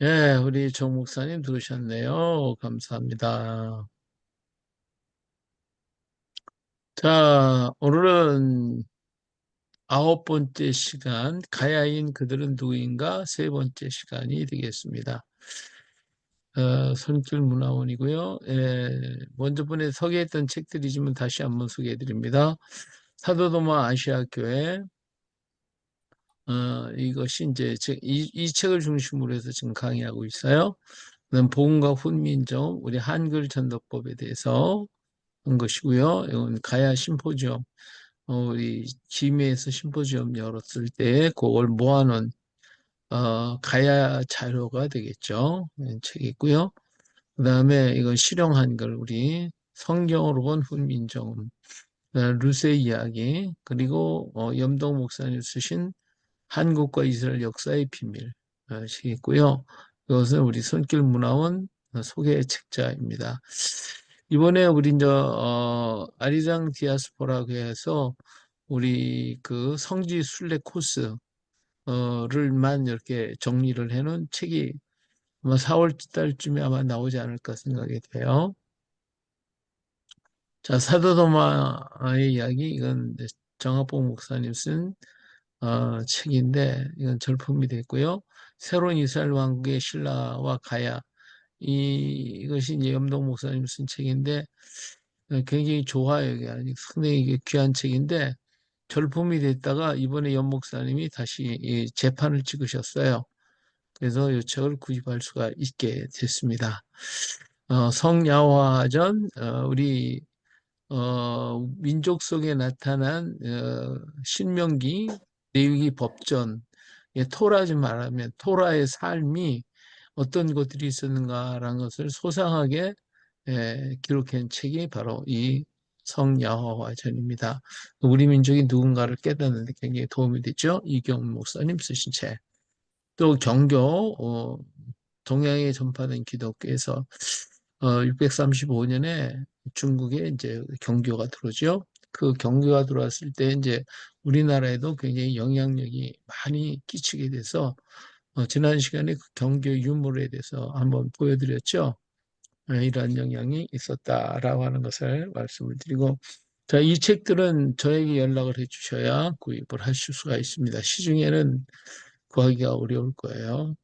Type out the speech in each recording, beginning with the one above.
예, 우리 정 목사님 들으셨네요. 감사합니다. 자, 오늘은 아홉 번째 시간, 가야인 그들은 누구인가? 세 번째 시간이 되겠습니다. 손길 문화원이고요. 예, 먼저 번에 소개했던 책들이지만 다시 한번 소개해 드립니다. 사도도마 아시아교회, 이것이 이제 이 책을 중심으로 해서 지금 강의하고 있어요. 그다음 복음과 훈민정, 우리 한글 전도법에 대해서 한 것이고요. 이건 가야 심포지엄, 우리 김해에서 심포지엄 열었을 때 그걸 모아놓은 가야 자료가 되겠죠. 책이 있고요. 그 다음에 이건 실용 한글, 우리 성경으로 본 훈민정음, 루세 이야기, 그리고 염동 목사님 쓰신 한국과 이스라엘 역사의 비밀 시 있고요. 이것은 우리 손길 문화원 소개 책자입니다. 이번에 우리 이제 아리랑 디아스포라고 해서 우리 그 성지 순례 코스를만 이렇게 정리를 해놓은 책이 아마 4월 달쯤에 아마 나오지 않을까 생각이 돼요. 자, 사도도마의 이야기, 이건 정학봉 목사님 쓴 책인데 이건 절품이 됐고요. 새로운 이스라엘 왕국의 신라와 가야, 이것이 이제 염동 목사님 쓴 책인데 굉장히 좋아요. 이게 상당히 이게 귀한 책인데 절품이 됐다가 이번에 염 목사님이 다시 이 재판을 찍으셨어요. 그래서 이 책을 구입할 수가 있게 됐습니다. 성야화전, 우리 민족 속에 나타난 신명기, 레위기 법전, 토라지 말하면 토라의 삶이 어떤 것들이 있었는가라는 것을 소상하게 기록한 책이 바로 이 성야화전입니다. 우리 민족이 누군가를 깨닫는 데 굉장히 도움이 됐죠. 이경 목사님 쓰신 책. 또 경교, 동양에 전파된 기독교에서 635년에 중국에 이제 경교가 들어오죠. 그 경교가 들어왔을 때 이제 우리나라에도 굉장히 영향력이 많이 끼치게 돼서 지난 시간에 그 경교 유물에 대해서 한번 보여드렸죠. 이러한 영향이 있었다라고 하는 것을 말씀을 드리고, 자, 이 책들은 저에게 연락을 해 주셔야 구입을 하실 수가 있습니다. 시중에는 구하기가 어려울 거예요.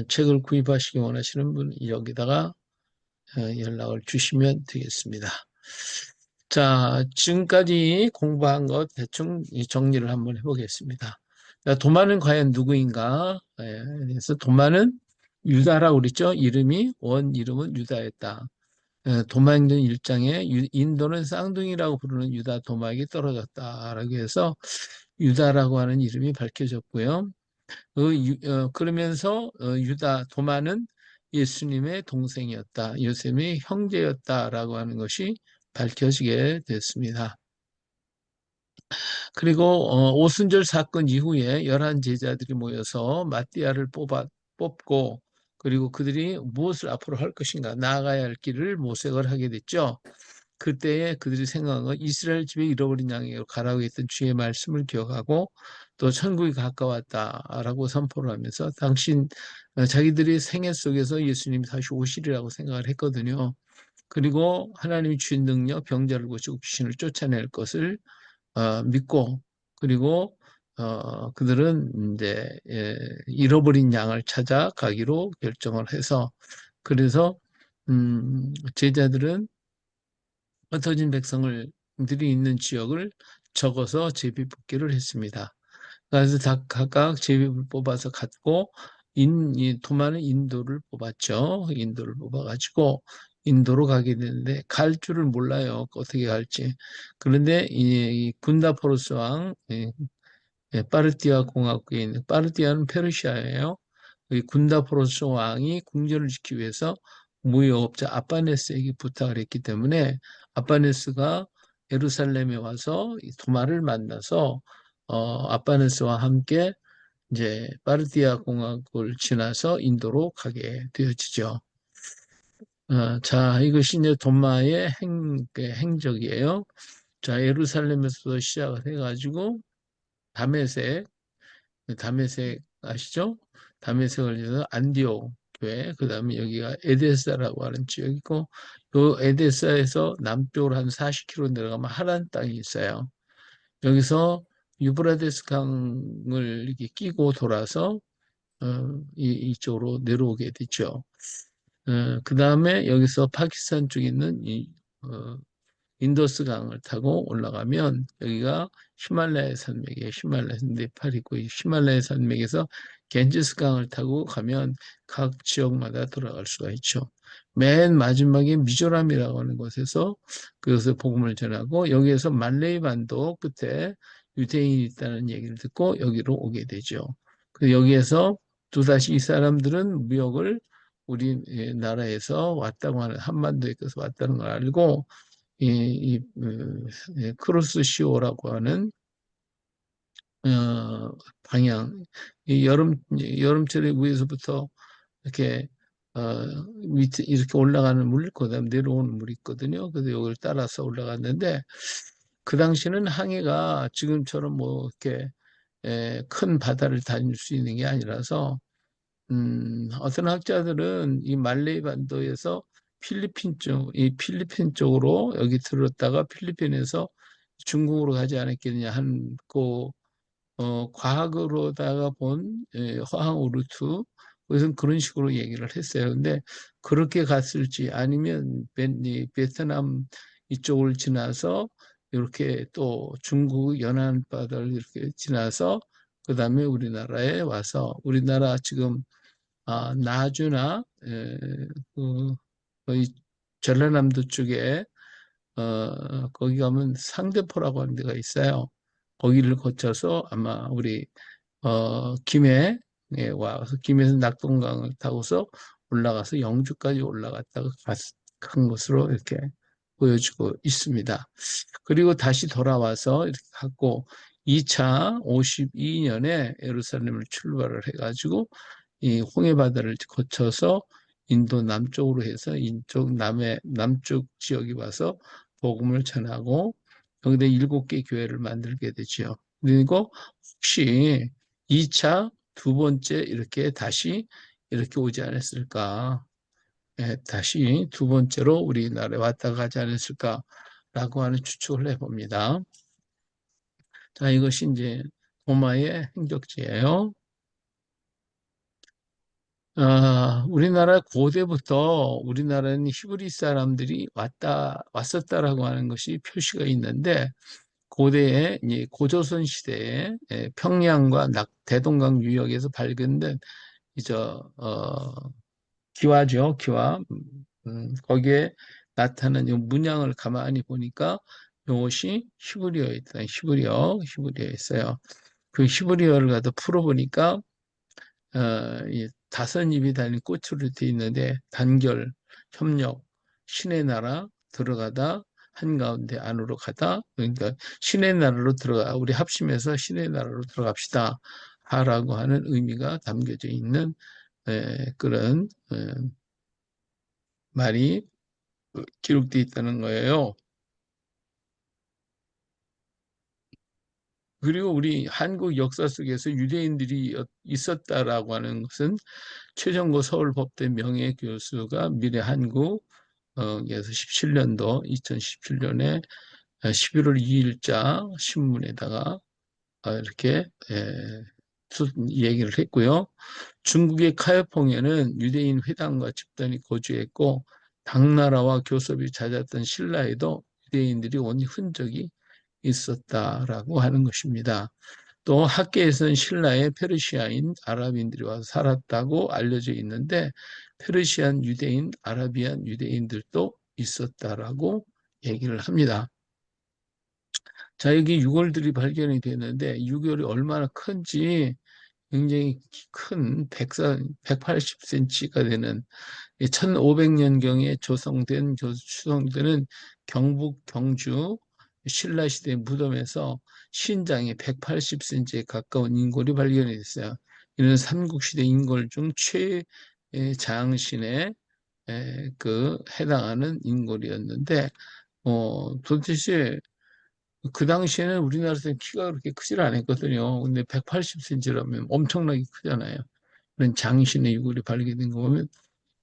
책을 구입하시기 원하시는 분 여기다가 연락을 주시면 되겠습니다. 자, 지금까지 공부한 것 대충 정리를 한번 해보겠습니다. 자, 도마는 과연 누구인가? 그래서 도마는 유다라고 그랬죠. 이름이 원 이름은 유다였다. 도마행전 1장에 인도는 쌍둥이라고 부르는 유다 도마에게 떨어졌다라고 해서 유다라고 하는 이름이 밝혀졌고요. 그러면서 유다 도마는 예수님의 동생이었다. 요셉의 형제였다라고 하는 것이 밝혀지게 됐습니다. 그리고 오순절 사건 이후에 11 제자들이 모여서 마띠아를 뽑고 그리고 그들이 무엇을 앞으로 할 것인가 나아가야 할 길을 모색을 하게 됐죠. 그때에 그들이 생각한 건 이스라엘 집에 잃어버린 양에게로 가라고 했던 주의 말씀을 기억하고 또 천국이 가까웠다라고 선포를 하면서 당신 자기들이 생애 속에서 예수님이 다시 오시리라고 생각을 했거든요. 그리고 하나님이 주신 능력 병자를 고치고 귀신을 쫓아낼 것을 믿고 그리고 그들은 이제 잃어버린 양을 찾아가기로 결정을 해서 그래서 제자들은 흩어진 백성들이 있는 지역을 적어서 제비뽑기를 했습니다. 그래서 각각 제비를 뽑아서 갔고 이 도마는 인도를 뽑았죠. 인도를 뽑아가지고 인도로 가게 되는데 갈 줄을 몰라요. 어떻게 갈지. 그런데 이 군다포르스 왕 파르티아 공화국에 있는 파르티아는 페르시아예요. 이 군다포르스 왕이 궁전을 지키기 위해서 무역업자 아빠네스에게 부탁을 했기 때문에 아빠네스가 예루살렘에 와서 도마를 만나서 아빠네스와 함께 이제 파르티아 공화국을 지나서 인도로 가게 되어지죠. 자, 이것이 이제 도마의 그 행적이에요. 자, 예루살렘에서 시작을 해가지고 다메섹 아시죠? 다메섹을 지나서 안디옥 교회, 그 다음에 여기가 에데사라고 하는 지역이고, 요 에데사에서 남쪽으로 한 40km 내려가면 하란 땅이 있어요. 여기서 유브라데스 강을 이렇게 끼고 돌아서 이쪽으로 내려오게 되죠. 그 다음에 여기서 파키스탄 쪽에 있는 어, 인더스 강을 타고 올라가면 여기가 히말라야 산맥이에요. 히말라야 네팔이고 이 히말라야 산맥에서 겐지스 강을 타고 가면 각 지역마다 돌아갈 수가 있죠. 맨 마지막에 미조람이라고 하는 곳에서 그것을 복음을 전하고 여기에서 말레이 반도 끝에 유대인이 있다는 얘기를 듣고 여기로 오게 되죠. 그 여기에서 또다시 이 사람들은 무역을 우리나라에서 왔다고 하는 한반도에서 왔다는 걸 알고 크로스 시오라고 하는 방향, 여름철에 위에서부터 이렇게 밑에 이렇게 올라가는 물, 그다음 내려오는 물이 있거든요. 그래서 이걸 따라서 올라갔는데 그 당시는 항해가 지금처럼 뭐 이렇게 큰 바다를 다닐 수 있는 게 아니라서 어떤 학자들은 이 말레이 반도에서 이 필리핀 쪽으로 여기 들었다가 필리핀에서 중국으로 가지 않았겠느냐 한고 과학으로다가 본 화학 루트 그것은 그런 식으로 얘기를 했어요. 근데 그렇게 갔을지 아니면 이 베트남 이쪽을 지나서 이렇게 또 중국 연안 바다를 이렇게 지나서 그 다음에 우리나라에 와서 우리나라 지금 나주나 그 거의 전라남도 쪽에 거기 가면 상대포라고 하는 데가 있어요. 거기를 거쳐서 아마 우리 김해에 와서 김해에서 낙동강을 타고서 올라가서 영주까지 올라갔다가 간 것으로 이렇게 보여주고 있습니다. 그리고 다시 돌아와서 이렇게 갔고 2차 52년에 예루살렘을 출발을 해가지고 이 홍해바다를 거쳐서 인도 남쪽으로 해서 인쪽 남쪽 지역에 와서 복음을 전하고 여기다 7개 교회를 만들게 되죠. 그리고 혹시 2차 두 번째 이렇게 다시 이렇게 오지 않았을까? 다시 두 번째로 우리나라에 왔다 가지 않았을까라고 하는 추측을 해봅니다. 자, 이것이 이제 도마의 행적지예요. 우리나라 고대부터 우리나라는 히브리 사람들이 왔었다라고 하는 것이 표시가 있는데, 고대에, 이제 고조선 시대에 평양과 대동강 유역에서 발견된, 기와죠, 기와. 거기에 나타난 이 문양을 가만히 보니까 이것이 히브리어였다. 히브리어였어요. 그 히브리어를 갖다 풀어보니까 이 다섯 입이 달린 꽃으로 되어 있는데 단결, 협력, 신의 나라 들어가다 한가운데 안으로 가다 그러니까 신의 나라로 들어가 우리 합심해서 신의 나라로 들어갑시다 하라고 하는 의미가 담겨져 있는 그런 말이 기록되어 있다는 거예요. 그리고 우리 한국 역사 속에서 유대인들이 있었다라고 하는 것은 최정고 서울법대 명예교수가 미래 한국 에서 17년도 2017년에 11월 2일자 신문에다가 이렇게 얘기를 했고요. 중국의 카이퐁에는 유대인 회당과 집단이 거주했고 당나라와 교섭이 잦았던 신라에도 유대인들이 온 흔적이 있었다라고 하는 것입니다. 또 학계에서는 신라에 페르시아인 아랍인들이 와서 살았다고 알려져 있는데 페르시안 유대인, 아라비안 유대인들도 있었다라고 얘기를 합니다. 자, 여기 유골들이 발견이 되는데 유골이 얼마나 큰지 굉장히 큰 180cm가 되는 1500년경에 추성되는 경북 경주 신라시대 무덤에서 신장이 180cm에 가까운 인골이 발견이 됐어요. 이는 삼국시대 인골 중 최장신에 그 해당하는 인골이었는데 도대체 그 당시에는 우리나라에서 키가 그렇게 크질 않았거든요. 근데 180cm라면 엄청나게 크잖아요. 그런 장신의 유골이 발견된 거 보면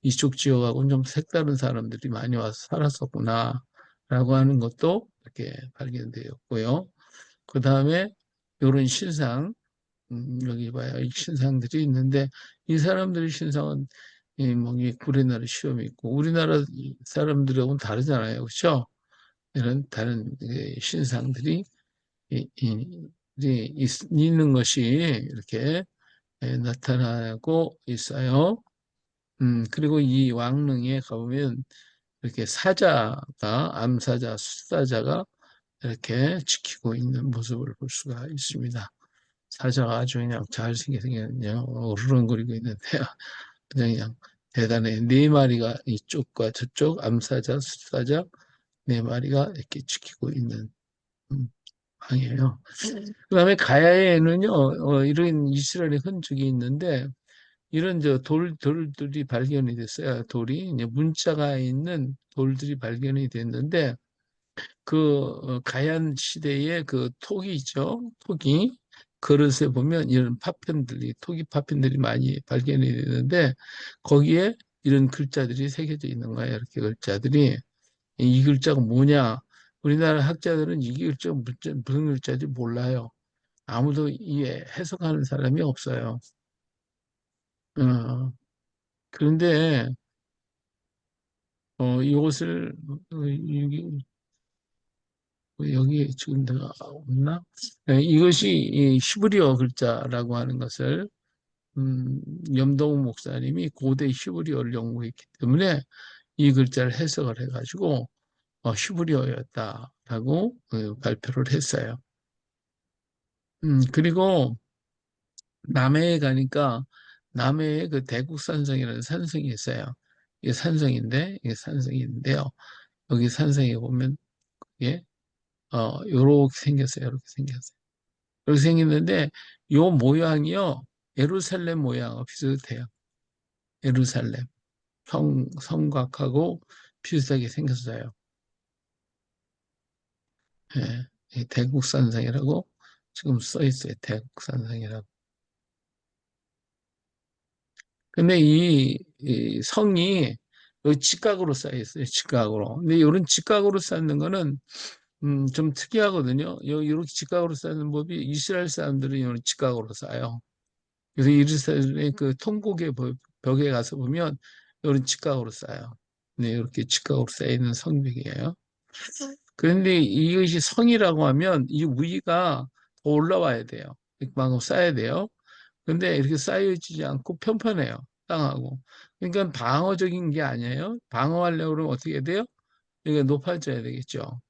이쪽 지역하고는 좀 색다른 사람들이 많이 와서 살았었구나 라고 하는 것도 이렇게 발견되었고요. 그 다음에 이런 신상, 여기 봐요. 이 신상들이 있는데 이 사람들의 신상은 이 구레나루 시험이 있고 우리나라 사람들하고는 다르잖아요. 그렇죠? 이런 다른 신상들이 있는 것이 이렇게 나타나고 있어요. 그리고 이 왕릉에 가보면 이렇게 사자가, 암사자, 숫사자가 이렇게 지키고 있는 모습을 볼 수가 있습니다. 사자가 아주 그냥 잘생겨서 그냥 어르렁거리고 있는데요. 그냥 대단해. 네 마리가 이쪽과 저쪽 암사자, 숫사자 네 마리가 이렇게 지키고 있는 음, 방이에요. 그다음에 가야에는요, 이런 이스라엘의 흔적이 있는데 이런 돌들이 발견이 됐어요. 돌이 이제 문자가 있는 돌들이 발견이 됐는데 그 가얀 시대의 그 토기죠. 토기 그릇에 보면 이런 파편들이 토기 파편들이 많이 발견이 되는데 거기에 이런 글자들이 새겨져 있는 거예요. 이렇게 글자들이 이 글자가 뭐냐? 우리나라 학자들은 이 글자가 무슨 글자인지 몰라요. 아무도 이해 해석하는 사람이 없어요. 어, 그런데 이것을 여기 지금 내가 없나? 네, 이것이 이 히브리어 글자라고 하는 것을 음, 염동우 목사님이 고대 히브리어를 연구했기 때문에 이 글자를 해석을 해가지고 히브리어였다라고 발표를 했어요. 그리고 남해에 가니까 남해에 그 대국산성이라는 산성이 있어요. 이게 산성인데 이게 산성인데요. 여기 산성에 보면 이게 요렇게 생겼어요. 이렇게 생겼어요. 이렇게 생겼는데 요 모양이요. 예루살렘 모양하고 비슷해요. 예루살렘 성곽하고 비슷하게 생겼어요. 예, 이 대국산성이라고 지금 써 있어요. 대국산성이라고. 근데 이 성이 여기 직각으로 쌓여 있어요. 직각으로. 근데 이런 직각으로 쌓는 거는 좀 특이하거든요. 이렇게 직각으로 쌓는 법이 이스라엘 사람들은 이런 직각으로 쌓아요. 그래서 예루살렘의 그 통곡의 벽에 가서 보면 이런 직각으로 쌓아요. 네, 이렇게 직각으로 쌓여 있는 성벽이에요. 그런데 이것이 성이라고 하면 이 위가 더 올라와야 돼요. 이만큼 쌓아야 돼요. 근데 이렇게 쌓여지지 않고 편편해요. 땅하고. 그러니까 방어적인 게 아니에요. 방어하려고 그러면 어떻게 돼요? 이게 높아져야 되겠죠.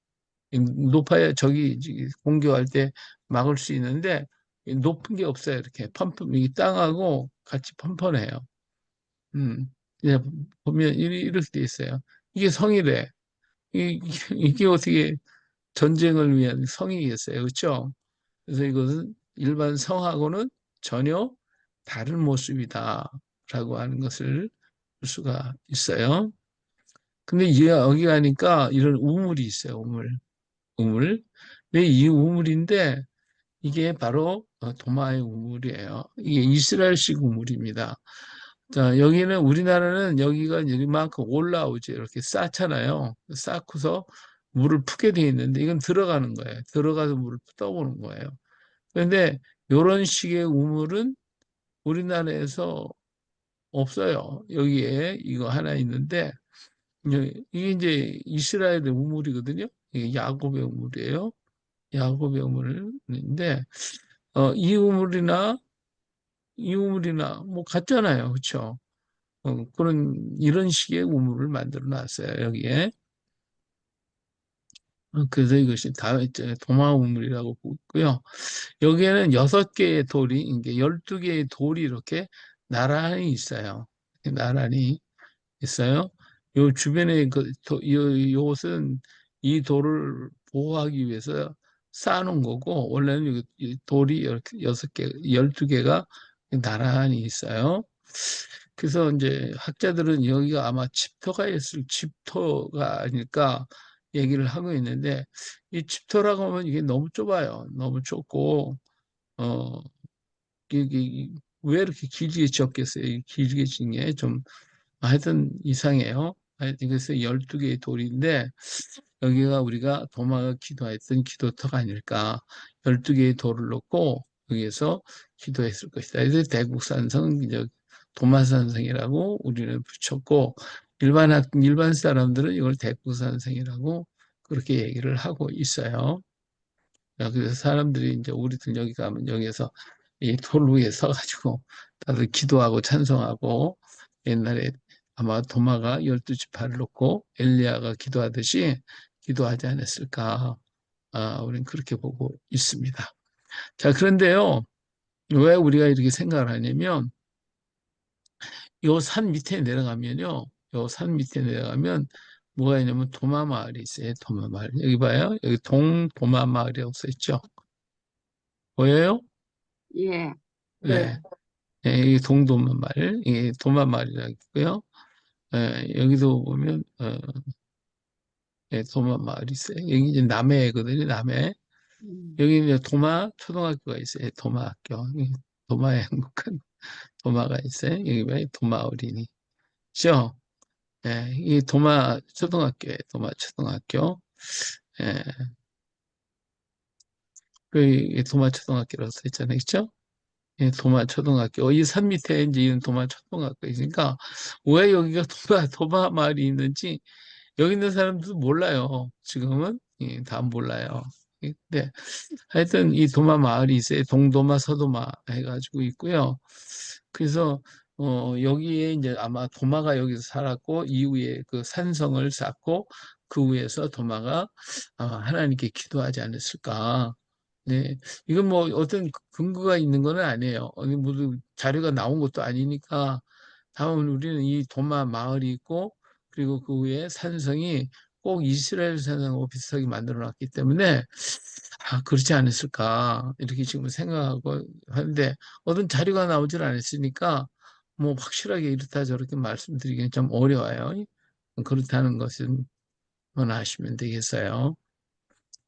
높아야 적이 공격할 때 막을 수 있는데 높은 게 없어요. 이렇게 이 땅하고 같이 펀펀해요. 음, 이제 보면 이렇게 돼 있어요. 이게 성이래. 이게 어떻게 전쟁을 위한 성이겠어요. 그렇죠? 그래서 이것은 일반 성하고는 전혀 다른 모습이다라고 하는 것을 볼 수가 있어요. 근데 여기 가니까 이런 우물이 있어요. 우물. 왜 이 우물인데 이게 바로 도마의 우물이에요. 이게 이스라엘식 우물입니다. 자, 여기는 우리나라는 여기가 이만큼 올라오죠. 이렇게 쌓잖아요. 쌓고서 물을 푸게 돼 있는데 이건 들어가는 거예요. 들어가서 물을 떠보는 거예요. 그런데 이런 식의 우물은 우리나라에서 없어요. 여기에 이거 하나 있는데 이게 이제 이스라엘의 우물이거든요. 이게 야곱의 우물이에요. 야곱의 우물인데 이 우물이나 이 우물이나 뭐 같잖아요. 그렇죠? 그런 이런 식의 우물을 만들어 놨어요. 여기에. 그래서 이것이 다 이제 도마 우물이라고 보고요. 여기에는 6개의 돌이 이게 12개의 돌이 이렇게 나란히 있어요. 나란히 있어요. 요 주변에 요것은 이 돌을 보호하기 위해서 쌓아놓은 거고 원래는 이 돌이 이렇게 6개, 12개가 나란히 있어요. 그래서 이제 학자들은 여기가 아마 집터가 있을 집터가 아닐까 얘기를 하고 있는데 이 집토라고 하면 이게 너무 좁아요. 너무 좁고 어 이게 왜 이렇게 길게 지었겠어요? 이 길게 지은 게 좀 하여튼 이상해요. 하여튼 그래서 12개의 돌인데 여기가 우리가 도마가 기도했던 기도터가 아닐까. 12개의 돌을 놓고 여기에서 기도했을 것이다. 그래서 대국산성, 이제 도마산성이라고 우리는 붙였고 일반 사람들은 이걸 대국산성이라고 그렇게 얘기를 하고 있어요. 그래서 사람들이 이제 우리들 여기 가면 여기에서 이 돌 위에 서가지고 다들 기도하고 찬송하고 옛날에 아마 도마가 12지파를 놓고 엘리야가 기도하듯이 기도하지 않았을까. 우리는 그렇게 보고 있습니다. 자, 그런데요. 왜 우리가 이렇게 생각을 하냐면 요 산 밑에 내려가면요. 요 산 밑에 내려가면 뭐가 있냐면 도마 마을이 있어요. 도마 마을. 여기 봐요. 여기 동도마 마을이라고 써 있죠. 보여요? 예, 네. 네. 네, 이게 동도마 마을. 이게 도마 마을이라고 있고요. 여기도 보면 도마 마을이 있어요. 여기 이제 남해거든요. 남해. 음, 여기 이제 도마 초등학교가 있어요. 도마 학교. 도마에 행복한 도마가 있어요. 여기 왜 도마 어린이. 죠? 예, 이 도마 초등학교에 도마 초등학교. 예, 그 도마 초등학교라고 써 있잖아요. 그죠? 예, 도마 초등학교. 이 산 밑에 이제 있는 도마 초등학교 있으니까 왜 여기가 도마 마을이 있는지 여기 있는 사람들도 몰라요. 지금은 예, 다 몰라요. 근데 하여튼 이 도마 마을이 있어요. 동도마, 서도마 해가지고 있고요. 그래서 여기에 이제 아마 도마가 여기서 살았고 이후에 그 산성을 쌓고 그 위에서 도마가 하나님께 기도하지 않았을까. 네, 이건 뭐 어떤 근거가 있는 건 아니에요. 어디 모두 자료가 나온 것도 아니니까 다만 우리는 이 도마 마을이 있고 그리고 그 위에 산성이 꼭 이스라엘 산성하고 비슷하게 만들어 놨기 때문에 그렇지 않았을까 이렇게 지금 생각하고 하는데 어떤 자료가 나오질 않았으니까 뭐 확실하게 이렇다 저렇게 말씀드리기는 좀 어려워요. 그렇다는 것은 아시면 되겠어요.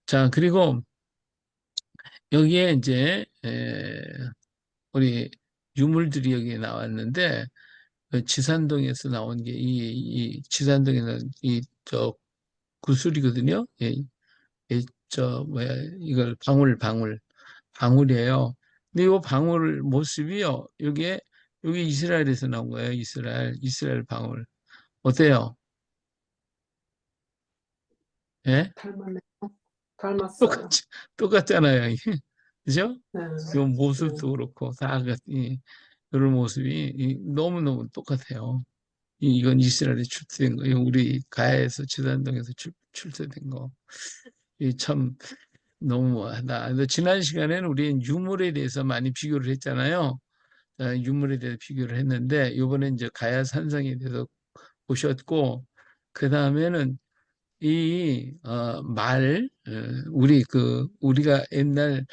자, 그리고 여기에 이제 우리 유물들이 여기에 나왔는데 그 지산동에서 나온 게 이 지산동에는 이 저 구슬이거든요. 예, 저 뭐야 이걸 방울이에요. 근데 이 방울 모습이요. 여기 이스라엘에서 나온 거예요. 이스라엘 방울 어때요? 예? 닮았네. 닮았어요. 똑같지 똑같잖아요. 이게. 그죠? 네, 이 네. 모습도 그렇고 다 이런 모습이 너무너무 똑같아요. 이건 이스라엘에 출토된 거예요. 우리 가야에서 지단동에서 출토된 거. 이 참 너무하다. 근데 지난 시간에는 우리 유물에 대해서 많이 비교를 했잖아요. 유물에 대해서 비교를 했는데 이번에 이제 가야 산성에 대해서 보셨고 그 다음에는 우리가 옛날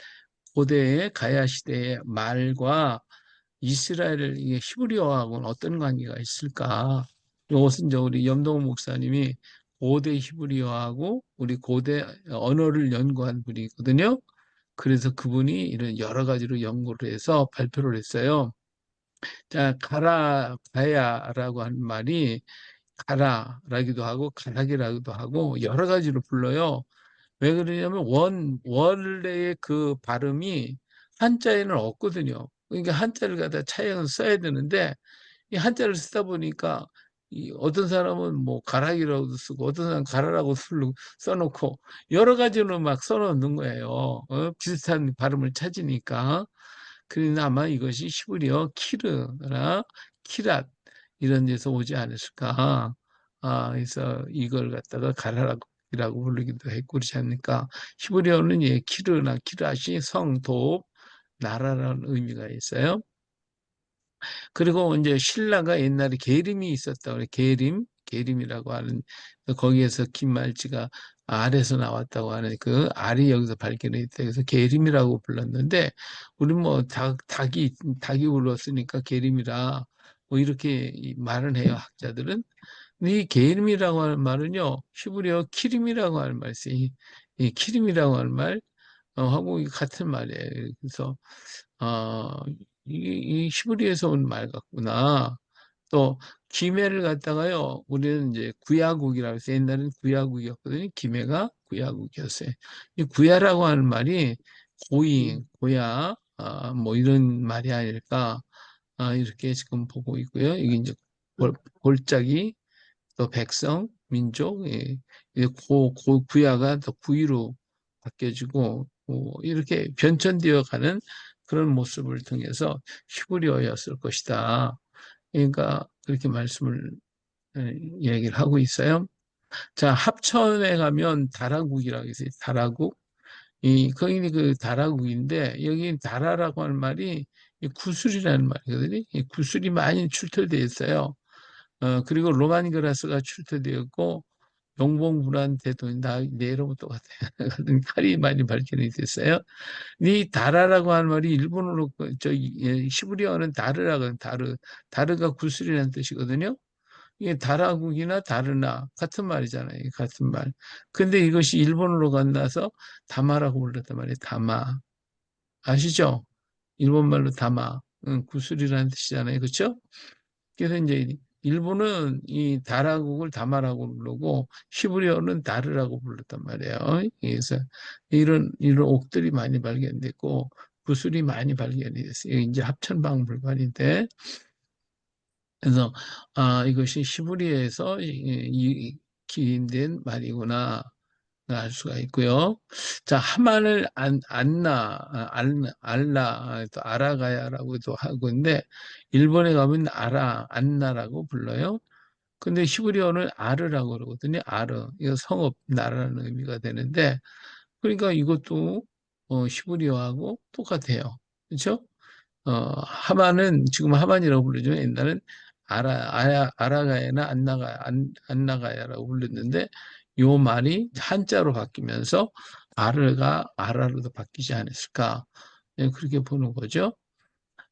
고대의 가야 시대의 말과 이스라엘 이 히브리어하고는 어떤 관계가 있을까? 이것은 이제 우리 염동호 목사님이 고대 히브리어하고 우리 고대 언어를 연구한 분이거든요. 그래서 그분이 이런 여러 가지로 연구를 해서 발표를 했어요. 자, 가야라고 하는 말이 가라라기도 하고 가락이라기도 하고 여러 가지로 불러요. 왜 그러냐면 원래의 그 발음이 한자에는 없거든요. 그러니까 한자를 갖다 차용해서 써야 되는데 이 한자를 쓰다 보니까 어떤 사람은 뭐 가락이라고도 쓰고 어떤 사람은 가라라고 써놓고 여러 가지로 막 써놓는 거예요. 비슷한 발음을 찾으니까. 그러나 아마 이것이 히브리어 키르나 키랏 이런 데서 오지 않았을까. 그래서 이걸 갖다가 가라락이라고 부르기도 했고 그렇지 않습니까? 히브리어는 키르나 키랏이 성, 도, 나라라는 의미가 있어요. 그리고 이제 신라가 옛날에 계림이 있었다 그래. 계림이라고 하는 거기에서 김말지가 알에서 나왔다고 하는 그 알이 여기서 발견이 됐다. 그래서 계림이라고 불렀는데 우리 뭐 닭이 불렀으니까 계림이라 뭐 이렇게 말은 해요 학자들은. 근데 이 게림이라고 하는 말은요, 히브리어 키림이라고 하는 말이 있어요. 이 키림이라고 하는 말, 하고 같은 말이에요. 그래서, 아, 이 히브리에서 온 말 같구나. 또, 김해를 갖다가요, 우리는 이제 구야국이라고 해서 옛날에는 구야국이었거든요. 김해가 구야국이었어요. 이 구야라고 하는 말이 고이, 고야, 뭐 이런 말이 아닐까, 이렇게 지금 보고 있고요. 이게 이제 골짜기, 또 백성, 민족, 구야가 더 구이로 바뀌어지고, 이렇게 변천되어 가는 그런 모습을 통해서 히브리어였을 것이다. 그러니까 그렇게 말씀을 얘기를 하고 있어요. 자, 합천에 가면 다라국이라고 있어요. 다라국. 거기 그 다라국인데, 여기 다라라고 하는 말이 이 구슬이라는 말이거든요. 이 구슬이 많이 출토되어 있어요. 그리고 로마니그라스가 출토되었고, 용봉불한테도 내로부터 같은 칼이 많이 발견이 됐어요. 이 다라라고 하는 말이 일본어로 히브리어는 다르라고 다르가 구슬이라는 뜻이거든요. 이게 다라국이나 다르나 같은 말이잖아요. 같은 말. 근데 이것이 일본어로 건너서 다마라고 불렀단 말이에요. 다마. 아시죠? 일본말로 다마. 구슬이라는 뜻이잖아요. 그렇죠? 그래서 이제 일본은 이 다라국을 다마라고 부르고 히브리어는 다르라고 불렀단 말이에요. 그래서 이런 옥들이 많이 발견됐고 구슬이 많이 발견이 됐어요. 이제 합천박물관인데 그래서 이것이 시부리에서 기인된 말이구나 알 수가 있고요. 자, 하만을 또 아라가야라고도 하고 있는데 일본에 가면 안나라고 불러요. 근데 히브리어는 아르라고 그러거든요. 아르. 이거 성읍, 나라는 의미가 되는데 그러니까 이것도 히브리어하고 똑같아요. 그렇죠? 하만은 지금 하만이라고 부르지만 옛날엔 아라가야나 안나가야라고 불렀는데 요 말이 한자로 바뀌면서 아르가 아라로도 바뀌지 않았을까. 예, 그렇게 보는 거죠.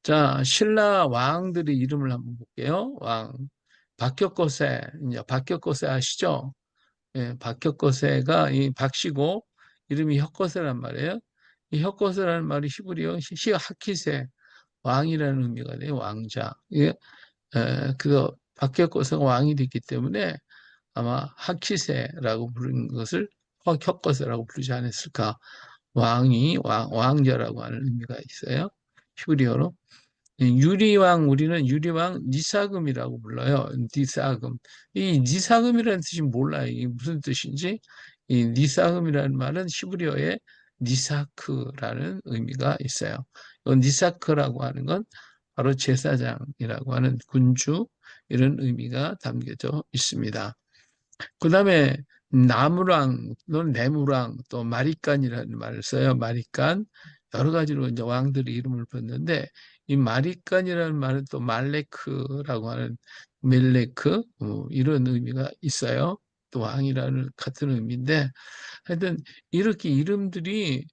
자, 신라 왕들의 이름을 한번 볼게요. 박격거세, 이제 박격거세 아시죠? 예, 박격거세가 이 박씨고 이름이 혁거세란 말이에요. 이 혁거세라는 말이 히브리어 하키세, 왕이라는 의미가 돼요. 왕자. 예, 그래서 박격거세가 왕이 됐기 때문에 아마 하키세라고 부른 것을 혁거세라고 부르지 않았을까. 왕자라고 하는 의미가 있어요. 히브리어로. 유리왕, 우리는 유리왕 니사금이라고 불러요. 니사금. 이 니사금이라는 뜻이 몰라요. 이게 무슨 뜻인지. 이 니사금이라는 말은 히브리어에 니사크라는 의미가 있어요. 이 니사크라고 하는 건 바로 제사장이라고 하는 군주 이런 의미가 담겨져 있습니다. 그 다음에 나무랑 또는 내무랑 또 마리간이라는 말을 써요. 마리간. 여러 가지로 이제 왕들의 이름을 붙는데 이 마리간이라는 말은 또 말레크라고 하는 멜레크 이런 의미가 있어요. 또 왕이라는 같은 의미인데 하여튼 이렇게 이름들이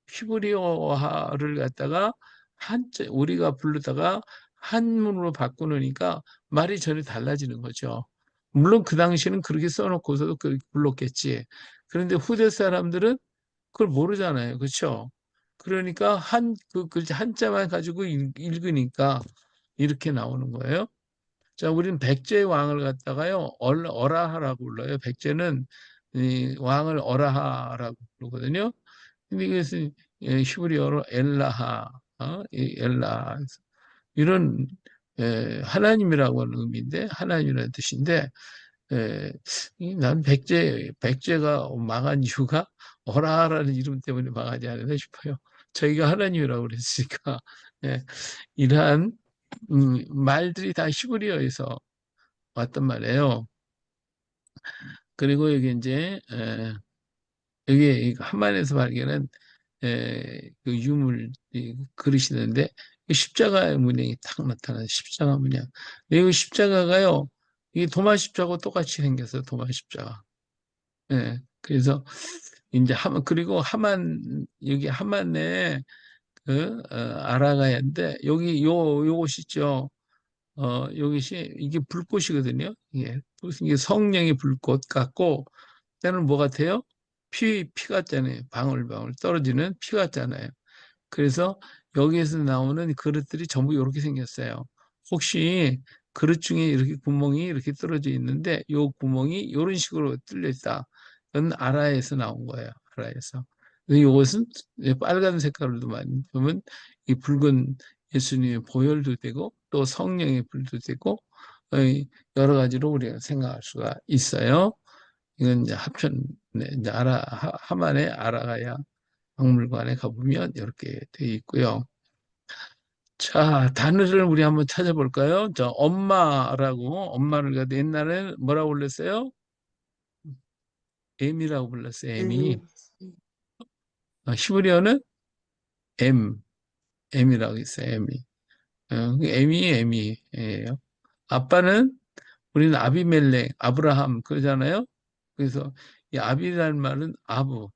히브리어화를 갖다가 한자 우리가 부르다가 한문으로 바꾸니까 말이 전혀 달라지는 거죠. 물론 그 당시에는 그렇게 써놓고서도 그렇게 불렀겠지. 그런데 후대 사람들은 그걸 모르잖아요. 그렇죠? 그러니까 그 한자만 가지고 읽으니까 이렇게 나오는 거예요. 자, 우리는 백제 왕을 갖다가요, 어라하라고 불러요. 백제는 이 왕을 어라하라고 부르거든요. 근데 이것은 히브리어로 엘라하, 이 엘라하. 이런 하나님이라고 하는 의미인데, 하나님이라는 뜻인데, 난 백제가 망한 이유가 어라라는 이름 때문에 망하지 않았나 싶어요. 저희가 하나님이라고 그랬으니까, 예, 이러한 말들이 다 히브리어에서 왔단 말이에요. 그리고 여기 이제, 여기 한만에서 발견한 그 유물 그릇이는데 십자가의 문양이 탁 나타나는 십자가 문양. 이 십자가가요. 이게 도마 십자가와 똑같이 생겼어요. 도마 십자가. 예. 그래서 이제 그리고 여기 하만에 아라가야인데 여기 요곳 있죠. 이것이 이게 불꽃이거든요. 이게 성령의 불꽃 같고 때는 뭐 같아요? 피 같잖아요. 방울방울 떨어지는 피 같잖아요. 그래서 여기에서 나오는 그릇들이 전부 이렇게 생겼어요. 혹시 그릇 중에 이렇게 구멍이 이렇게 뚫어져 있는데 이 구멍이 이런 식으로 뚫려 있다. 그건 아라에서 나온 거예요. 아라에서. 이것은 빨간 색깔로 많이 보면 이 붉은 예수님의 보혈도 되고 또 성령의 불도 되고 여러 가지로 우리가 생각할 수가 있어요. 이건 이제 이제 하만의 아라가야 박물관에 가보면 이렇게 돼 있고요. 자, 단어를 우리 한번 찾아볼까요? 엄마를 옛날에 뭐라고 불렀어요? M이라고 불렀어요. M이. 히브리어는 M, M이라고 했어요. M이. M이에요. 아빠는 우리는 아비멜렉, 아브라함 그러잖아요. 그래서 이 아비라는 말은 아부,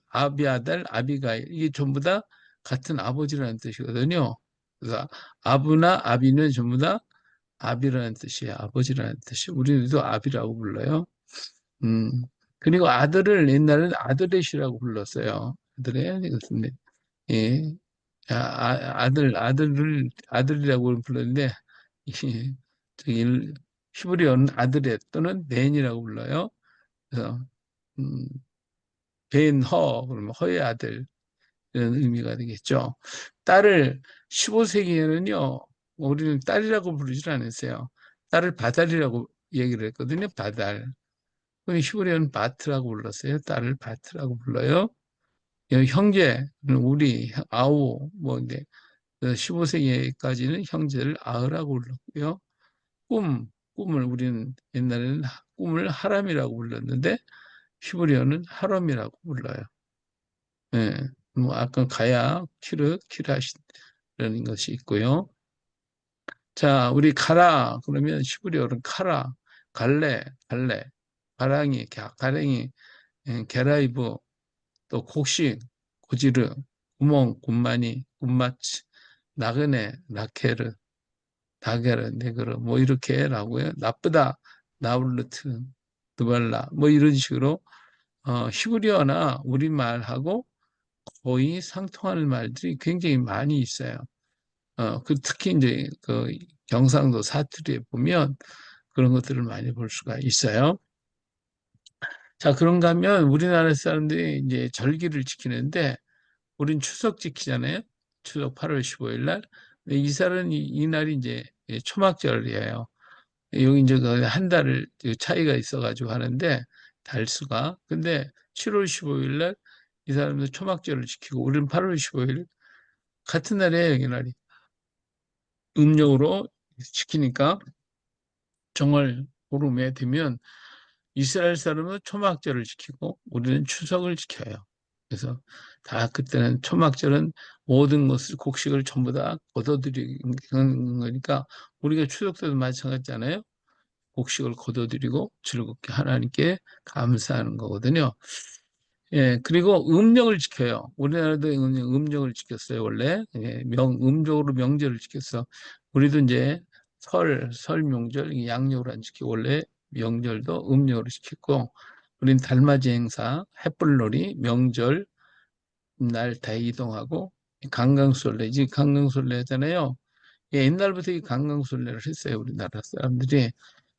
아비아달, 아비가일 이게 전부 다 같은 아버지라는 뜻이거든요. 그래서 아부나 아비는 전부 다 아비라는 뜻이에요. 아버지라는 뜻이. 우리도 아비라고 불러요. 음. 그리고 아들을 옛날에는 아드렛이라고 불렀어요. 아들의 이것은 예. 아들이라고 불렀는데 이 저기 히브리어는 아드렛 또는 벤이라고 불러요. 그래서 음, 벤허 그러면 허의 아들 이런 의미가 되겠죠. 딸을 15세기에는요. 우리는 딸이라고 부르질 않았어요. 딸을 바달이라고 얘기를 했거든요. 바달. 히브리어는 바트라고 불렀어요. 딸을 바트라고 불러요. 형제, 우리 아우 뭐 이제 15세기까지는 형제를 아흐라고 불렀고요. 꿈을 우리는 옛날에는 꿈을 하람이라고 불렀는데 히브리어는 하람이라고 불러요. 예, 뭐 아까 가야, 키라시라는 것이 있고요. 자, 우리 가라 그러면 시브리어는 카라, 갈래, 가랭이, 게라이브, 또 곡식, 고지르, 구멍, 군마니, 군마치, 나그네, 라케르, 다게르, 네그르, 뭐 이렇게라고요. 나쁘다, 나울르트, 드발라, 뭐 이런 식으로 히브리어나 우리말하고 거의 상통하는 말들이 굉장히 많이 있어요. 특히 이제 그 경상도 사투리에 보면 그런 것들을 많이 볼 수가 있어요. 자, 그런가 하면 우리나라 사람들이 이제 절기를 지키는데 우린 추석 지키잖아요. 추석 8월 15일 날. 근데 이스라엘은 이 날이 이제 초막절이에요. 여기 이제 한 달을 차이가 있어가지고 하는데 달수가. 근데 7월 15일 날 이 사람들 초막절을 지키고 우리는 8월 15일 같은 날이에요, 여기 날이. 음력으로 지키니까 정월 보름에 되면 이스라엘 사람은 초막절을 지키고 우리는 추석을 지켜요. 그래서 다 그때는 초막절은 모든 것을 곡식을 전부 다 거둬들이는 거니까 우리가 추석 때도 마찬가지잖아요. 곡식을 거둬들이고 즐겁게 하나님께 감사하는 거거든요. 예, 그리고 음력을 지켜요. 우리나라도 음력을 지켰어요, 원래. 예, 음력으로 명절을 지켰어. 우리도 이제 설 명절, 양력으로 안 지키고, 원래 명절도 음력으로 지켰고, 우린 달맞이 행사, 햇불놀이, 명절, 날 다 이동하고, 강강술래, 이제 강강술래 하잖아요. 예, 옛날부터 이 강강술래를 했어요, 우리나라 사람들이.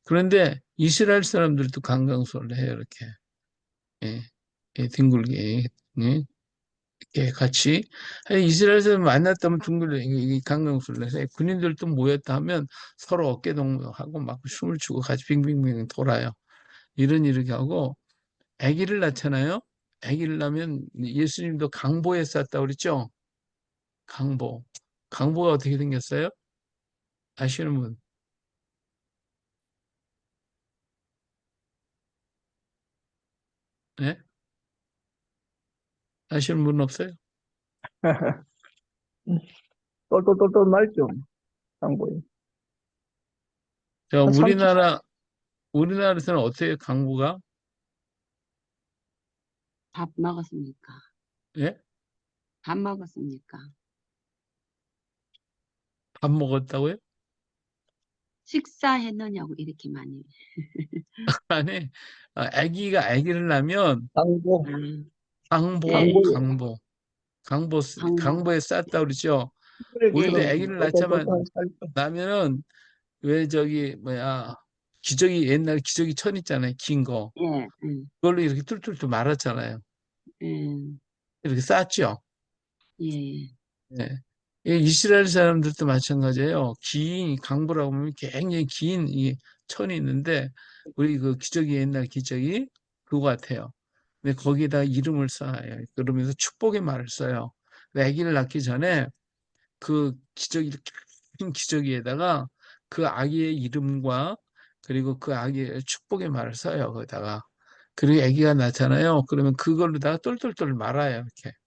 그런데 이스라엘 사람들도 강강술래 해요, 이렇게. 예, 뒹굴게. 예. 예, 같이 이스라엘에서 만났다면 둥글레 이 강강술래서 군인들도 모였다 하면 서로 어깨 동무하고 막 춤을 추고 같이 빙빙빙 돌아요. 이렇게 하고 아기를 낳잖아요. 아기를 낳으면 예수님도 강보에 쌌다고 그랬죠. 강보. 강보가 어떻게 생겼어요? 아시는 분? 예? 아시는 분 없어요? 똘똘똘똘 말죠. 상고에. 자, 한 3초, 우리나라에서는 어떻게 강보가? 밥 먹었습니까? 예? 밥 먹었습니까? 밥 먹었다고요? 식사했느냐고 이렇게 많이. 아니, 아기를 낳으면 강보, 아, 예, 강보요. 방법. 강보에 쌌다 그러죠. 우리도 예, 쓰레기처럼 아기를 똘똘똘똘 쌀 낳으면은 왜 저기 뭐야 옛날 기저귀 천 있잖아요. 긴 거. 예, 그걸로 이렇게 툴툴툴 말았잖아요. 예, 이렇게 쌌죠. 예, 예. 이 이스라엘 사람들도 마찬가지예요. 긴 강보라고 하면 굉장히 긴 이 천이 있는데 우리 그 기저귀 옛날 기저귀 그거 같아요. 근데 거기에다 이름을 써요. 그러면서 축복의 말을 써요. 아기를 낳기 전에 그 긴 기저귀에다가 그 아기의 이름과 그리고 그 아기의 축복의 말을 써요. 거기다가. 그리고 아기가 낳잖아요. 그러면 그걸로다가 똘똘똘 말아요. 이렇게.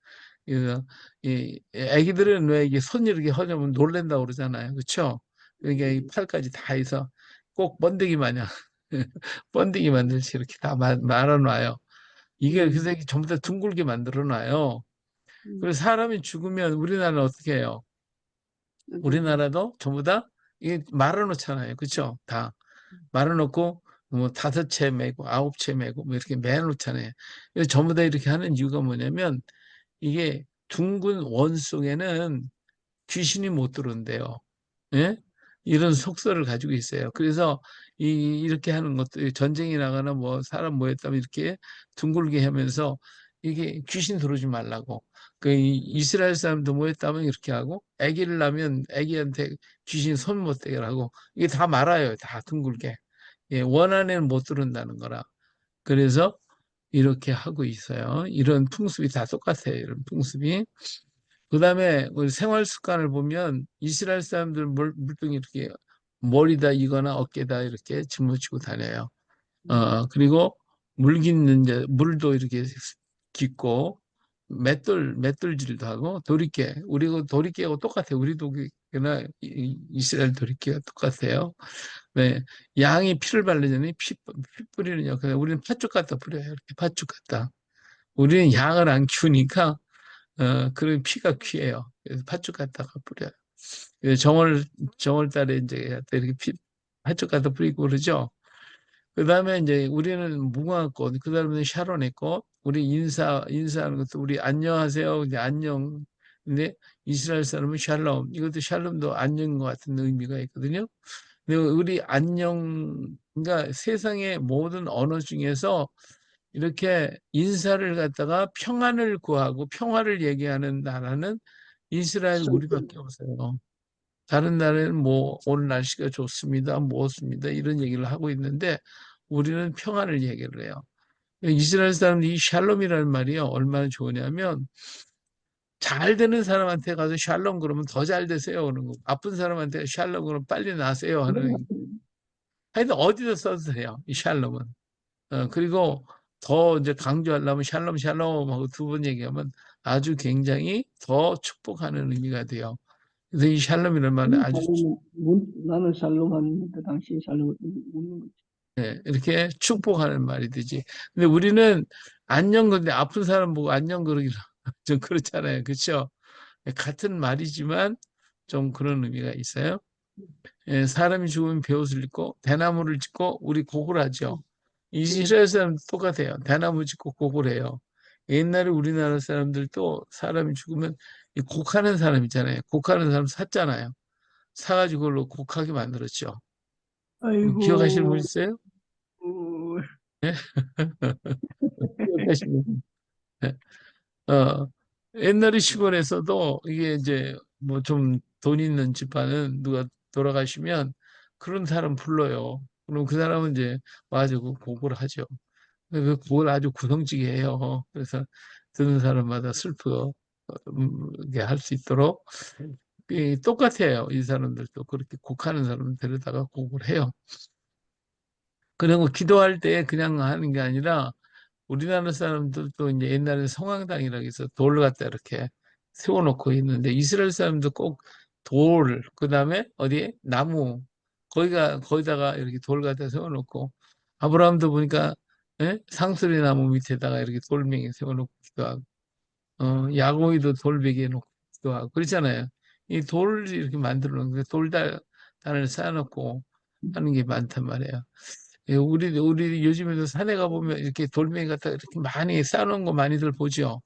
그래서 이 아기들은 왜 이게 손 이렇게 허전하면 놀랜다고 그러잖아요. 그렇죠? 그러니까 이 팔까지 다 해서 꼭 번데기 마냥 번데기 만들듯이 이렇게 다 말아놔요. 이게 예, 그래서 이게 전부 다 둥글게 만들어 놔요. 음, 그래서 사람이 죽으면 우리나라는 어떻게 해요? 어떻게, 우리나라도 전부 다 이게 말아놓잖아요. 그렇죠? 다 말아놓고 뭐 5채 매고 9채 매고 뭐 이렇게 매놓잖아요. 그래서 전부 다 이렇게 하는 이유가 뭐냐면 이게 둥근 원 속에는 귀신이 못 들어온대요. 예? 이런 속설을 가지고 있어요. 그래서 이렇게 하는 것도 전쟁이 나거나 뭐 사람 모였다면 이렇게 둥글게 하면서 이게 귀신 들어오지 말라고. 이스라엘 사람도 모였다면 이렇게 하고 아기를 낳으면 아기한테 귀신 손 못 대게 하고 이게 다 말아요. 다 둥글게. 예, 원 안에는 못 들어온다는 거라. 그래서 이렇게 하고 있어요. 이런 풍습이 다 똑같아요. 이런 풍습이. 그다음에 우리 생활 습관을 보면 이스라엘 사람들 물병이 이렇게 머리다 이거나 어깨다 이렇게 짊어지고 다녀요. 그리고 물도 이렇게 깃고 맷돌질도 하고 도리깨 우리가 도리깨하고 똑같아요. 우리 도리깨나 이스라엘 도리깨가 똑같아요. 네, 양이 피를 바르잖아요. 피 뿌리는 역할. 우리는 팥죽 갖다 뿌려요. 이렇게 팥죽 갖다. 우리는 양을 안 키우니까 그런 피가 귀해요. 그래서 팥죽 갖다가 뿌려요. 그래서 정월 달에 이제 이렇게 팥죽 갖다 뿌리고 그러죠. 그 다음에 이제 우리는 무궁화꽃, 그 다음에 샤론의 꽃, 우리 인사하는 것도 우리 안녕하세요. 이제 안녕. 근데 이스라엘 사람은 샬롬. 이것도 샬롬도 안녕인 것 같은 의미가 있거든요. 근데 우리 안녕, 그러니까 세상의 모든 언어 중에서 이렇게 인사를 갖다가 평안을 구하고 평화를 얘기하는 나라는 이스라엘 우리밖에 없어요. 다른 나라는 뭐 오늘 날씨가 좋습니다, 무엇습니다 이런 얘기를 하고 있는데 우리는 평안을 얘기를 해요. 이스라엘 사람들이 이 샬롬이라는 말이요 얼마나 좋으냐면 잘 되는 사람한테 가서 샬롬 그러면 더 잘 되세요 그러는 거. 아픈 사람한테 샬롬 그러면 빨리 나세요 하는. 하여튼 어디서 써도 돼요 이 샬롬은. 그리고 더 이제 강조하려면 샬롬 샬롬 하고 두 번 얘기하면 아주 굉장히 더 축복하는 의미가 돼요. 그래서 이 샬롬이라는 말은 아주 나는 샬롬하는데 당신이 샬롬을 묻는 거지. 이렇게 축복하는 말이 되지. 근데 우리는 안녕 근데 아픈 사람 보고 안녕 그러기는 좀 그렇잖아요. 그렇죠? 같은 말이지만 좀 그런 의미가 있어요. 사람이 죽으면 배옷을 입고 대나무를 짓고 우리 곡을 하죠. 이스라엘 사람도 똑같아요. 대나무 짓고 곡을 해요. 옛날에 우리나라 사람들도 사람이 죽으면 이 곡하는 사람 있잖아요. 곡하는 사람 샀잖아요. 사가지고 그걸로 곡하게 만들었죠. 기억하시는 분 아이고, 있어요? 어, 네? 기억하시는 분? 네. 어, 옛날에 시골에서도 이게 이제 뭐 좀 돈 있는 집안은 누가 돌아가시면 그런 사람 불러요. 그럼 그 사람은 이제 와가지고 곡을 하죠. 그 곡을 아주 구성지게 해요. 그래서 듣는 사람마다 슬프게 할 수 있도록 똑같아요. 이 사람들도 그렇게 곡하는 사람 데려다가 곡을 해요. 그리고 기도할 때 그냥 하는 게 아니라 우리나라 사람들도 이제 옛날에 성황당이라고 해서 돌 갖다 이렇게 세워놓고 있는데 이스라엘 사람도 꼭 돌, 그 다음에 어디에? 나무, 거기다가 이렇게 돌 갖다 세워놓고 아브라함도 보니까 상수리 나무 밑에다가 이렇게 돌멩이 세워놓고 기도하고 야곱이도 돌베개 놓고 기도하고 그렇잖아요. 이 돌을 이렇게 만들어 놓은 돌단을 쌓아놓고 하는 게 많단 말이에요. 예, 우리 요즘에도 산에 가보면 이렇게 돌멩이 갖다 이렇게 많이 쌓아놓은 거 많이들 보죠.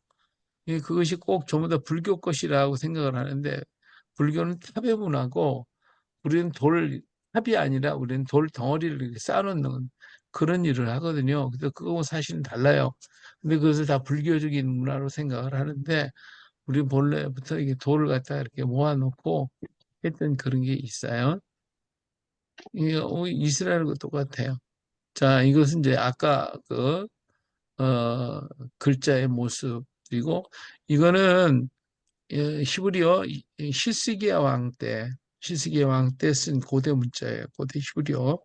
예, 그것이 꼭 전부 다 불교 것이라고 생각을 하는데, 불교는 탑의 문화고, 우리는 탑이 아니라 우리는 돌 덩어리를 이렇게 쌓아놓는 그런 일을 하거든요. 그래서 그거하고 사실은 달라요. 근데 그것을 다 불교적인 문화로 생각을 하는데, 우리 본래부터 이게 돌을 갖다 이렇게 모아놓고 했던 그런 게 있어요. 이게 이스라엘과 똑같아요. 자, 이것은 이제 아까 어, 글자의 모습이고, 이거는 히브리어 히스기야 왕 때 쓴 고대 문자예요. 고대 히브리어.